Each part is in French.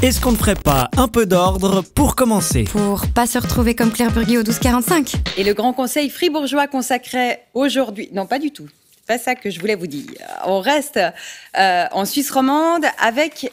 Est-ce qu'on ne ferait pas un peu d'ordre pour commencer? Pour pas se retrouver comme Claire Burguy au 12-45. Et le Grand Conseil fribourgeois consacré aujourd'hui... Non, pas du tout. C'est pas ça que je voulais vous dire. On reste en Suisse romande avec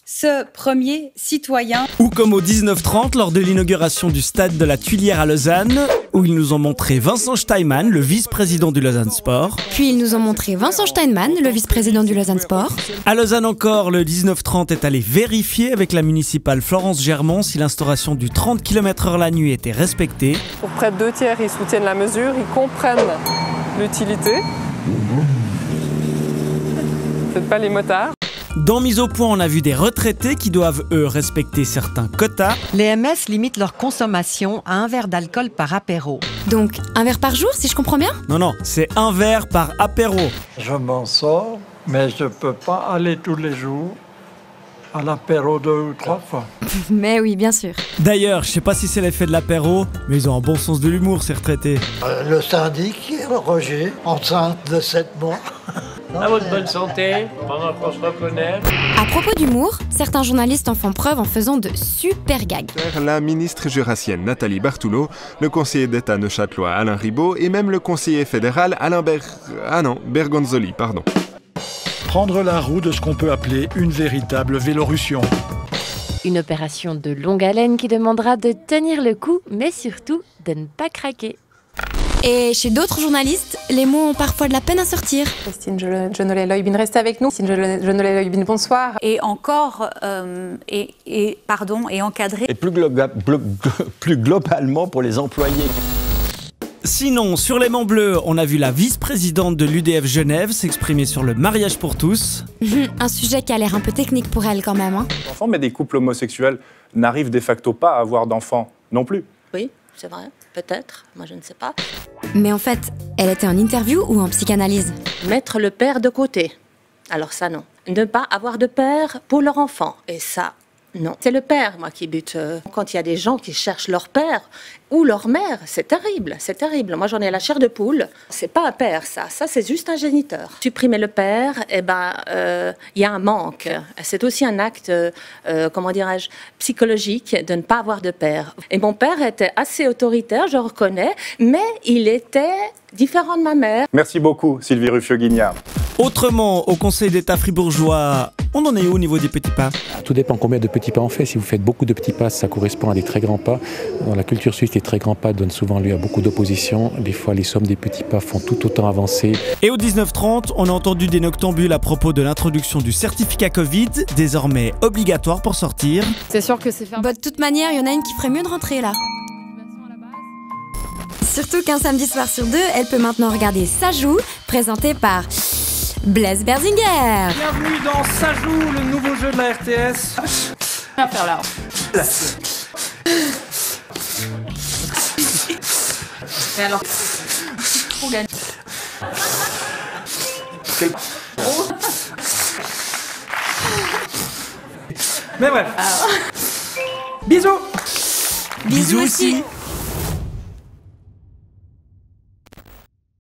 ce premier citoyen. Ou comme au 1930 lors de l'inauguration du stade de la Tuilière à Lausanne, où ils nous ont montré Vincent Steinmann, le vice-président du Lausanne Sport. Puis ils nous ont montré Vincent Steinmann, le vice-président du Lausanne Sport. À Lausanne encore, le 1930 est allé vérifier avec la municipale Florence Germont si l'instauration du 30 km/h la nuit était respectée. Pour près de 2/3, ils soutiennent la mesure, ils comprennent l'utilité. Peut-être pas les motards. Dans Mise au point, on a vu des retraités qui doivent, eux, respecter certains quotas. Les MS limitent leur consommation à 1 verre d'alcool par apéro. Donc, un verre par jour, si je comprends bien? Non, c'est 1 verre par apéro. Je m'en sors, mais je ne peux pas aller tous les jours à l'apéro 2 ou 3 fois. Mais oui, bien sûr. D'ailleurs, je sais pas si c'est l'effet de l'apéro, mais ils ont un bon sens de l'humour, ces retraités. Le syndic, Roger, enceinte de 7 mois. À votre bonne santé, pendant qu'on se reconnaît. À propos d'humour, certains journalistes en font preuve en faisant de super gags. La ministre jurassienne Nathalie Bartoulot, le conseiller d'État neuchâtelois Alain Ribaud et même le conseiller fédéral Bergonzoli. Prendre la roue de ce qu'on peut appeler une véritable vélorussion. Une opération de longue haleine qui demandera de tenir le coup, mais surtout de ne pas craquer. Et chez d'autres journalistes, les mots ont parfois de la peine à sortir. Christine Jenolet-Loybin, restez avec nous. Christine Jenolet-Loybin, bonsoir. Et encore, et encadré. Et plus globalement pour les employés. Sinon, sur l'aimant bleu, on a vu la vice-présidente de l'UDF Genève s'exprimer sur le mariage pour tous. Un sujet qui a l'air un peu technique pour elle quand même. Hein. Mais des couples homosexuels n'arrivent de facto pas à avoir d'enfants non plus. Oui, c'est vrai, peut-être, moi je ne sais pas. Mais en fait, elle était en interview ou en psychanalyse? Mettre le père de côté, alors ça non. Ne pas avoir de père pour leur enfant, et ça non. C'est le père, moi, qui bute. Quand il y a des gens qui cherchent leur père ou leur mère, c'est terrible, c'est terrible. Moi, j'en ai la chair de poule. C'est pas un père, ça c'est juste un géniteur. Supprimer le père, il y a un manque. C'est aussi un acte, psychologique de ne pas avoir de père. Et mon père était assez autoritaire, je reconnais, mais il était différent de ma mère. Merci beaucoup, Sylvie Ruffieux-Guignard. Autrement, au Conseil d'État fribourgeois, on en est où au niveau des petits pas? Tout dépend combien de petits pas on fait. Si vous faites beaucoup de petits pas, ça correspond à des très grands pas. Dans la culture suisse, les très grands pas donnent souvent lieu à beaucoup d'opposition. Des fois, les sommes des petits pas font tout autant avancer. Et au 1930, on a entendu des noctambules à propos de l'introduction du certificat Covid, désormais obligatoire pour sortir. C'est sûr que c'est faire... De toute manière, il y en a une qui ferait mieux de rentrer là. Surtout qu'un samedi soir sur 2, elle peut maintenant regarder Ça joue, présenté par Blaise Berzinger. Bienvenue dans Ça joue, le nouveau jeu de la RTS. On va faire là. Mais alors, on gagne. Mais bref. Bisous. Bisous aussi.